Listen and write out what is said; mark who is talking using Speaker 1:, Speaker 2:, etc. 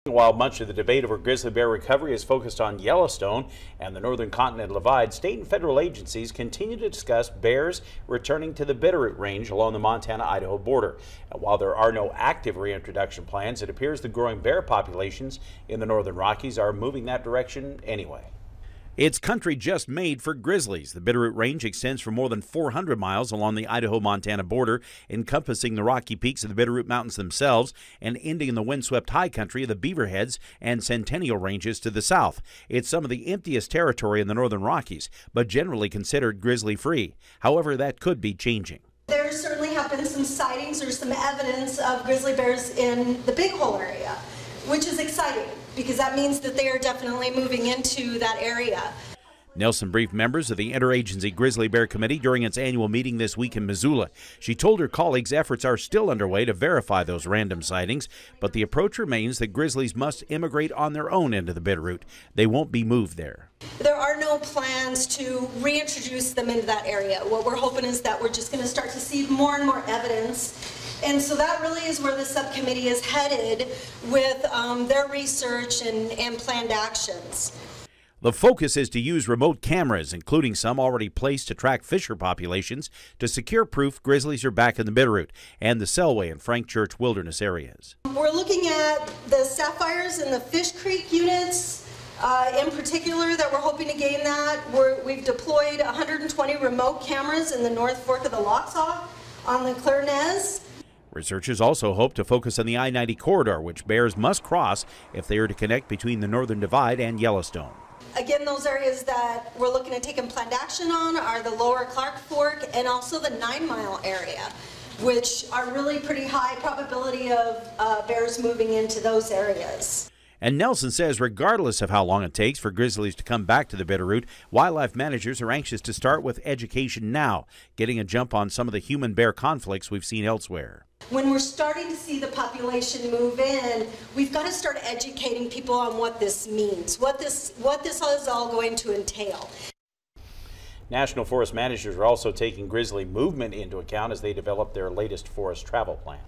Speaker 1: While much of the debate over grizzly bear recovery is focused on Yellowstone and the Northern Continental Divide, state and federal agencies continue to discuss bears returning to the Bitterroot Range along the Montana-Idaho border. And while there are no active reintroduction plans, it appears the growing bear populations in the Northern Rockies are moving that direction anyway. It's country just made for grizzlies. The Bitterroot Range extends for more than 400 miles along the Idaho-Montana border, encompassing the rocky peaks of the Bitterroot Mountains themselves and ending in the windswept high country of the Beaverheads and Centennial Ranges to the south. It's some of the emptiest territory in the Northern Rockies, but generally considered grizzly-free. However, that could be changing.
Speaker 2: There certainly have been some sightings or some evidence of grizzly bears in the Big Hole area, which is exciting because that means that they are definitely moving into that area.
Speaker 1: Nelson briefed members of the Interagency Grizzly Bear Committee during its annual meeting this week in Missoula. She told her colleagues efforts are still underway to verify those random sightings, but the approach remains that grizzlies must immigrate on their own into the Bitterroot. They won't be moved there.
Speaker 2: There are no plans to reintroduce them into that area. What we're hoping is that we're just going to start to see more and more evidence. And so that really is where the subcommittee is headed with their research and planned actions.
Speaker 1: The focus is to use remote cameras, including some already placed to track fisher populations, to secure proof grizzlies are back in the Bitterroot and the Selway and Frank Church wilderness areas.
Speaker 2: We're looking at the sapphires and the Fish Creek units in particular that we're hoping to gain that. We've deployed 120 remote cameras in the North Fork of the Loxaw on the Claire Nez.
Speaker 1: Researchers also hope to focus on the I-90 corridor, which bears must cross if they are to connect between the Northern Divide and Yellowstone.
Speaker 2: Again, those areas that we're looking at taking planned action on are the Lower Clark Fork and also the 9 Mile area, which are really pretty high probability of bears moving into those areas.
Speaker 1: And Nelson says regardless of how long it takes for grizzlies to come back to the Bitterroot, wildlife managers are anxious to start with education now, getting a jump on some of the human-bear conflicts we've seen elsewhere.
Speaker 2: When we're starting to see the population move in, we've got to start educating people on what this means, what this is all going to entail.
Speaker 1: National Forest managers are also taking grizzly movement into account as they develop their latest forest travel plan.